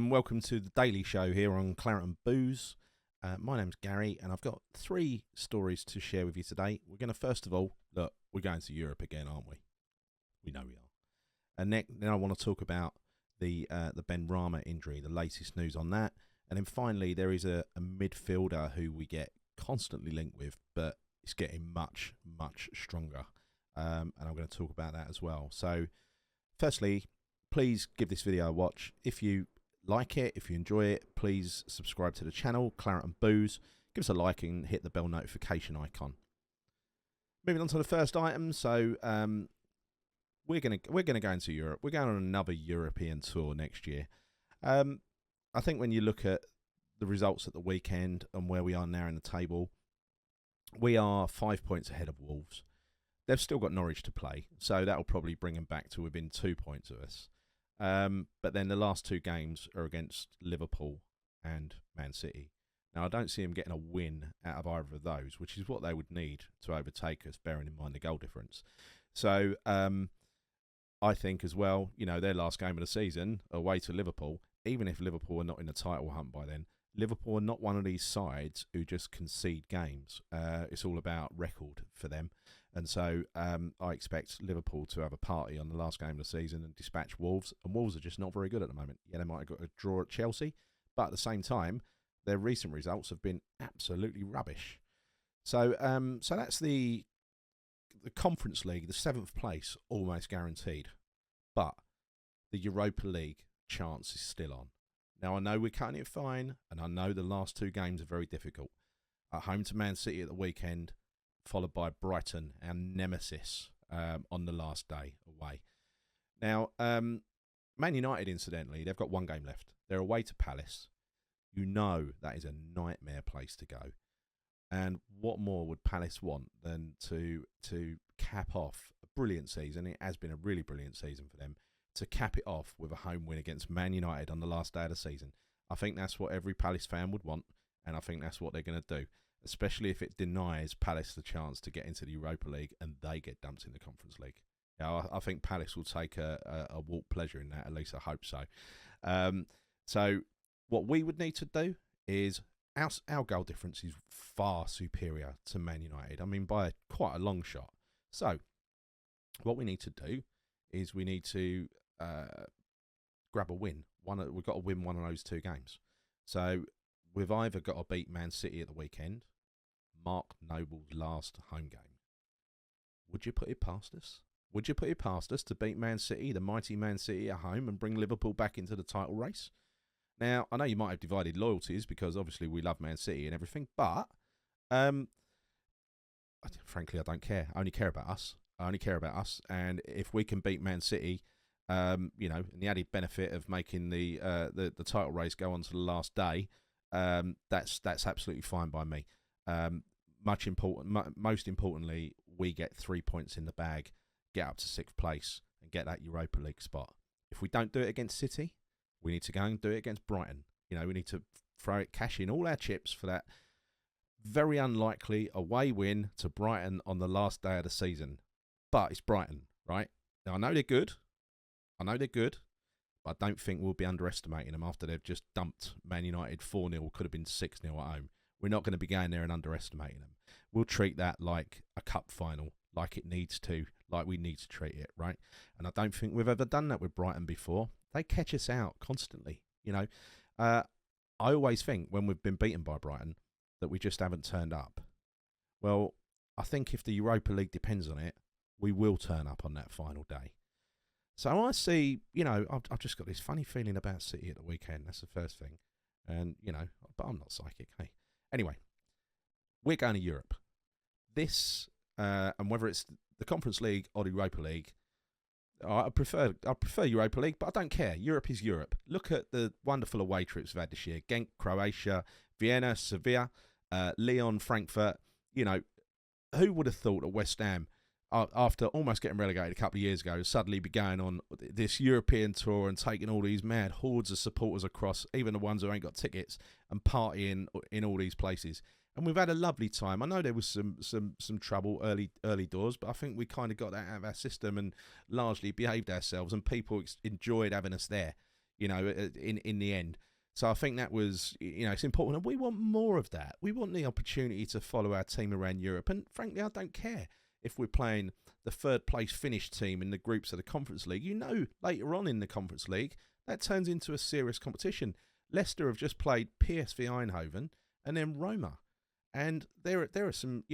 and welcome to the Daily Show here on Claret and Booze. My name's Gary, and I've got 3 stories to share with you today. We're going to, first of all, look, we're going to Europe again, aren't we? We know we are. And then I want to talk about the Benrahma injury, the latest news on that. And then finally, there is a midfielder who we get constantly linked with, but it's getting much, much stronger. And I'm going to talk about that as well. So, firstly, please give this video a watch. If you like it, if you enjoy it, please subscribe to the channel, Claret and Booze. Give us a like and hit the bell notification icon. Moving on to the first item. So we're gonna go into Europe. We're going on another European tour next year. I think when you look at the results at the weekend and where we are now in the table, we are 5 points ahead of Wolves. They've still got Norwich to play, so that will probably bring them back to within 2 points of us. But then the last 2 games are against Liverpool and Man City. Now, I don't see them getting a win out of either of those, which is what they would need to overtake us, bearing in mind the goal difference. So I think as well, you know, their last game of the season, away to Liverpool, even if Liverpool are not in the title hunt by then, Liverpool are not one of these sides who just concede games. It's all about record for them. And so I expect Liverpool to have a party on the last game of the season and dispatch Wolves. And Wolves are just not very good at the moment. Yeah, they might have got a draw at Chelsea, but at the same time, their recent results have been absolutely rubbish. So so that's the Conference League, the 7th place, almost guaranteed. But the Europa League chance is still on. Now, I know we're cutting it fine, and I know the last 2 games are very difficult. At home to Man City at the weekend, followed by Brighton, our nemesis, on the last day away. Now, Man United, incidentally, they've got 1 game left. They're away to Palace. You know that is a nightmare place to go. And what more would Palace want than to cap off a brilliant season? It has been a really brilliant season for them. To cap it off with a home win against Man United on the last day of the season. I think that's what every Palace fan would want, and I think that's what they're going to do, especially if it denies Palace the chance to get into the Europa League and they get dumped in the Conference League. I think Palace will take a walk pleasure in that, at least I hope so. So what we would need to do is, our goal difference is far superior to Man United. I mean, by quite a long shot. So what we need to do is we need to grab a win. We've got to win one of those 2 games. So we've either got to beat Man City at the weekend, Mark Noble's last home game. Would you put it past us? Would you put it past us to beat Man City, the mighty Man City at home, and bring Liverpool back into the title race? Now, I know you might have divided loyalties because obviously we love Man City and everything, but frankly, I don't care. I only care about us. And if we can beat Man City, you know, and the added benefit of making the title race go on to the last day, that's absolutely fine by me. Most importantly, we get 3 points in the bag, get up to 6th place, and get that Europa League spot. If we don't do it against City, we need to go and do it against Brighton. You know, we need to cash in all our chips for that very unlikely away win to Brighton on the last day of the season. But it's Brighton, right? Now, I know they're good, but I don't think we'll be underestimating them after they've just dumped Man United 4-0, could have been 6-0 at home. We're not going to be going there and underestimating them. We'll treat that like a cup final, like it needs to, like we need to treat it, right? And I don't think we've ever done that with Brighton before. They catch us out constantly, you know. I always think when we've been beaten by Brighton that we just haven't turned up. Well, I think if the Europa League depends on it, we will turn up on that final day. So I see, you know, I've just got this funny feeling about City at the weekend. That's the first thing. And, you know, but I'm not psychic, hey. Anyway, we're going to Europe. This, and whether it's the Conference League or the Europa League, I prefer Europa League, but I don't care. Europe is Europe. Look at the wonderful away trips we've had this year. Genk, Croatia, Vienna, Sevilla, Lyon, Frankfurt. You know, who would have thought that West Ham, after almost getting relegated a couple of years ago, suddenly be going on this European tour and taking all these mad hordes of supporters across, even the ones who ain't got tickets, and partying in all these places. And we've had a lovely time. I know there was some trouble early doors, but I think we kind of got that out of our system and largely behaved ourselves, and people enjoyed having us there. in the end. So I think that was, it's important. And we want more of that. We want the opportunity to follow our team around Europe. And frankly, I don't care if we're playing the third place finish team in the groups of the Conference League. Later on in the Conference League, that turns into a serious competition. Leicester have just played PSV Eindhoven and then Roma. And there are some,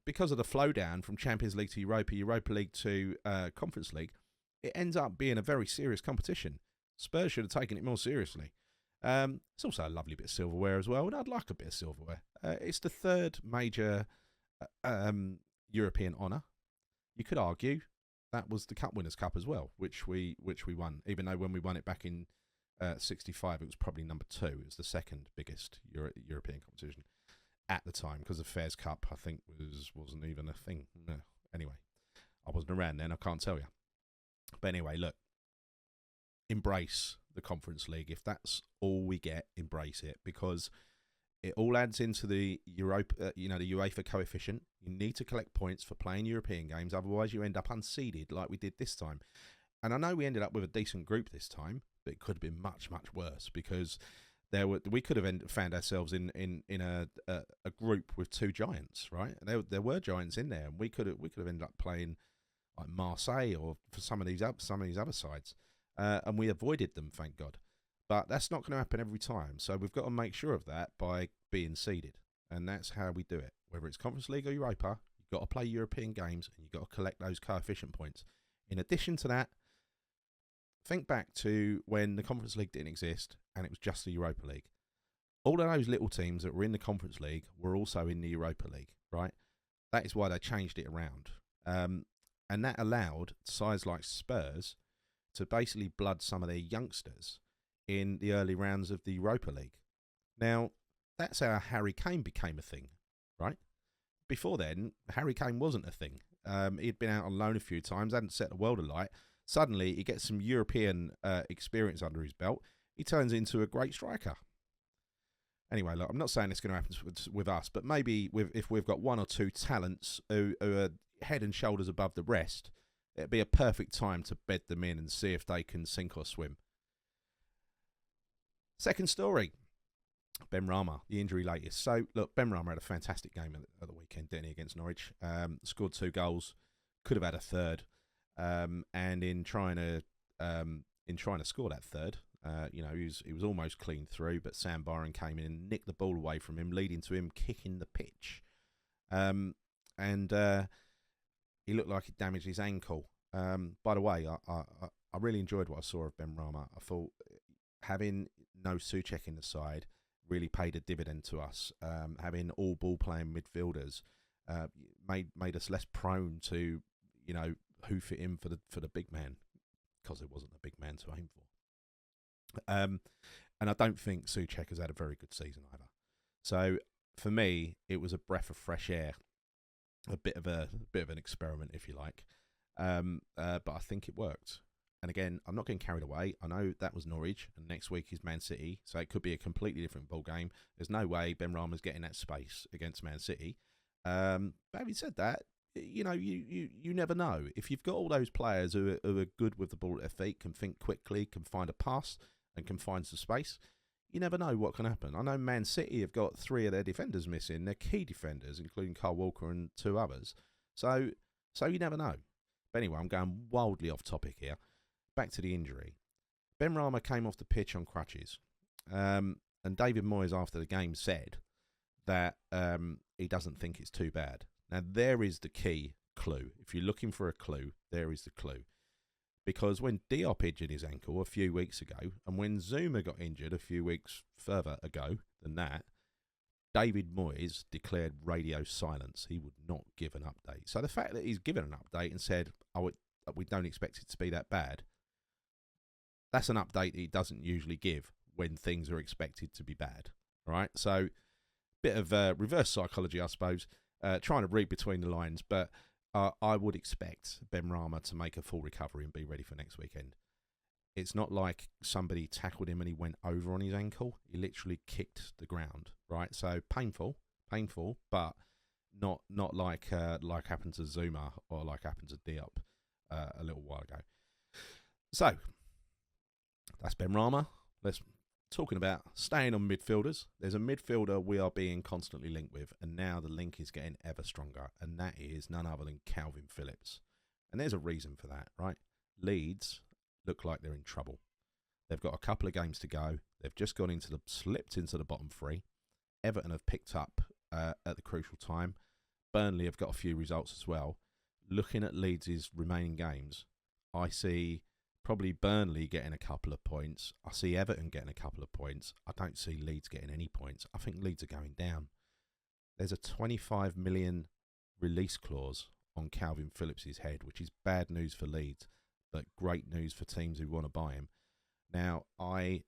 because of the flow down from Champions League to Europa League to Conference League, it ends up being a very serious competition. Spurs should have taken it more seriously. It's also a lovely bit of silverware as well, and I'd like a bit of silverware. It's the third major European honour. You could argue that was the Cup Winners' Cup as well, which we won, even though when we won it back in 65, it was probably number 2. It was the second biggest European competition at the time, because the Fairs Cup, I think, wasn't even a thing. No. Anyway, I wasn't around then, I can't tell you. But anyway, look, embrace the Conference League. If that's all we get, embrace it, because it all adds into the the UEFA coefficient. You need to collect points for playing European games, otherwise you end up unseeded like we did this time. And I know we ended up with a decent group this time, but it could have been much, much worse, because we could have found ourselves in a group with 2 giants, right? There were giants in there, and we could have ended up playing like Marseille or for some of these other sides. And we avoided them, thank God. But that's not going to happen every time. So we've got to make sure of that by being seeded. And that's how we do it. Whether it's Conference League or Europa, you've got to play European games and you've got to collect those coefficient points. In addition to that, think back to when the Conference League didn't exist and it was just the Europa League. All of those little teams that were in the Conference League were also in the Europa League, right? That is why they changed it around. And that allowed sides like Spurs to basically blood some of their youngsters in the early rounds of the Europa League. Now, that's how Harry Kane became a thing, right? Before then, Harry Kane wasn't a thing. He'd been out on loan a few times, hadn't set the world alight. Suddenly, he gets some European experience under his belt. He turns into a great striker. Anyway, look, I'm not saying it's going to happen with us, but maybe if we've got 1 or 2 talents who are head and shoulders above the rest, it'd be a perfect time to bed them in and see if they can sink or swim. Second story, Benrahma, the injury latest. So, look, Benrahma had a fantastic game at the weekend, didn't he, against Norwich? Scored 2 goals, could have had a third. And in trying to score that third, he was almost clean through, but Sam Byron came in and nicked the ball away from him, leading to him kicking the pitch. He looked like he damaged his ankle. By the way, I really enjoyed what I saw of Benrahma. I thought having no Souček in the side really paid a dividend to us. Having all ball playing midfielders made us less prone to, hoof it in for the big man, because it wasn't a big man to aim for. And I don't think Souček has had a very good season either. So for me, it was a breath of fresh air, a bit of an experiment, if you like. But I think it worked. And again, I'm not getting carried away. I know that was Norwich, and next week is Man City, so it could be a completely different ball game. There's no way Benrahma's getting that space against Man City. But having said that, you never know. If you've got all those players who are good with the ball at their feet, can think quickly, can find a pass, and can find some space, you never know what can happen. I know Man City have got 3 of their defenders missing. They're key defenders, including Kyle Walker and 2 others. So you never know. But anyway, I'm going wildly off topic here. Back to the injury. Benrahma came off the pitch on crutches. And David Moyes, after the game, said that he doesn't think it's too bad. Now, there is the key clue. If you're looking for a clue, there is the clue. Because when Diop injured his ankle a few weeks ago, and when Zuma got injured a few weeks further ago than that, David Moyes declared radio silence. He would not give an update. So the fact that he's given an update and said, we don't expect it to be that bad, that's an update he doesn't usually give when things are expected to be bad, right? So, bit of reverse psychology, I suppose, trying to read between the lines, but I would expect Benrahma to make a full recovery and be ready for next weekend. It's not like somebody tackled him and he went over on his ankle. He literally kicked the ground, right? So painful, but not like happened to Zuma or like happened to Diop a little while ago. So, That's Benrahma. Let's talking about staying on midfielders. There's a midfielder we are being constantly linked with, and now the link is getting ever stronger, and that is none other than Calvin Phillips. And there's a reason for that, right? Leeds look like they're in trouble. They've got a couple of games to go. They've just slipped into the bottom three. Everton have picked up at the crucial time. Burnley have got a few results as well. Looking at Leeds' remaining games, I see probably Burnley getting a couple of points. I see Everton getting a couple of points. I don't see Leeds getting any points. I think Leeds are going down. There's a 25 million release clause on Calvin Phillips' head, which is bad news for Leeds, but great news for teams who want to buy him. Now, I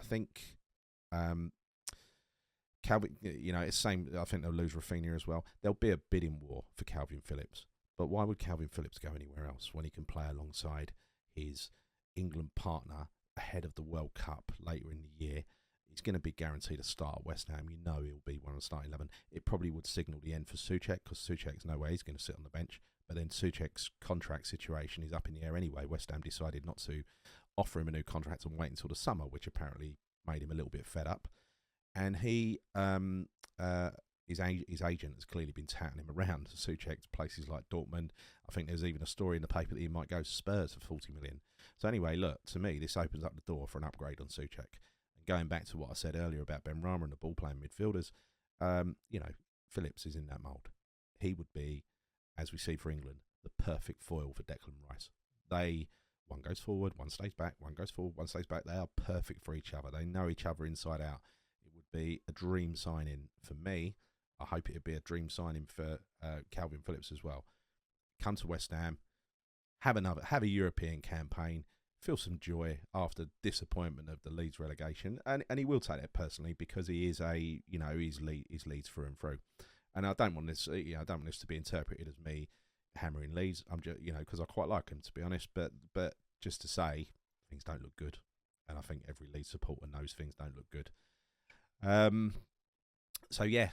think Calvin, it's same. I think they'll lose Rafinha as well. There'll be a bidding war for Calvin Phillips. But why would Calvin Phillips go anywhere else when he can play alongside his England partner ahead of the World Cup later in the year? He's going to be guaranteed a start at West Ham. He'll be one of the starting 11. It probably would signal the end for Souček, because Souček's no way he's going to sit on the bench. But then Souček's contract situation is up in the air anyway. West Ham decided not to offer him a new contract and wait until the summer, which apparently made him a little bit fed up. And his agent has clearly been touting him around to Souček to places like Dortmund. I think there's even a story in the paper that he might go to Spurs for 40 million. So anyway, look, to me, this opens up the door for an upgrade on Souček. And going back to what I said earlier about Benrahma and the ball-playing midfielders, Phillips is in that mould. He would be, as we see for England, the perfect foil for Declan Rice. One goes forward, one stays back, one goes forward, one stays back. They are perfect for each other. They know each other inside out. It would be a dream signing for me. I hope it would be a dream signing for Calvin Phillips as well. Come to West Ham, have a European campaign, feel some joy after disappointment of the Leeds relegation, and he will take that personally, because he is he's Leeds through and through. And I don't want this to be interpreted as me hammering Leeds. I'm just because I quite like him, to be honest, but just to say things don't look good, and I think every Leeds supporter knows things don't look good. So yeah,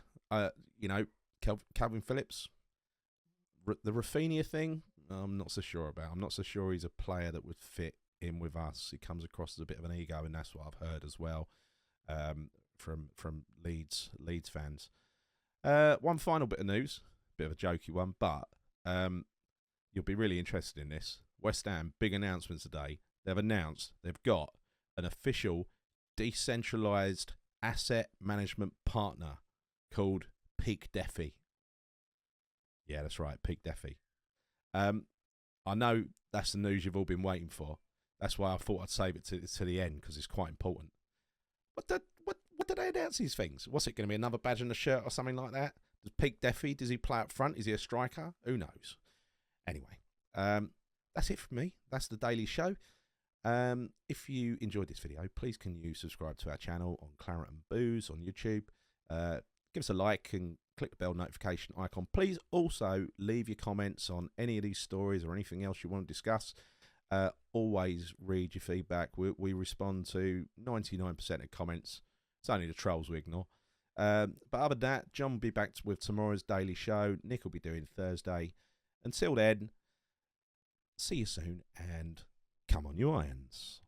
Calvin Phillips, the Rafinha thing, I'm not so sure about. I'm not so sure he's a player that would fit in with us. He comes across as a bit of an ego, and that's what I've heard as well from Leeds fans. One final bit of news, bit of a jokey one, but you'll be really interested in this. West Ham, big announcement today. They've announced they've got an official decentralised asset management partner called Peak Defi. Yeah, that's right, Peak Defi. I know that's the news you've all been waiting for. That's why I thought I'd save it to the end, because it's quite important. What do they announce these things? What's it going to be, another badge on the shirt or something like that? Does Peak Defi, does he play up front? Is he a striker? Who knows? Anyway, that's it from me. That's the daily show. If you enjoyed this video, please can you subscribe to our channel on Claret and Booze on YouTube. Give us a like and click the bell notification icon. Please also leave your comments on any of these stories or anything else you want to discuss. Always read your feedback. We respond to 99% of comments. It's only the trolls we ignore. But other than that, John will be back with tomorrow's daily show. Nick will be doing Thursday. Until then, see you soon, and come on, you irons.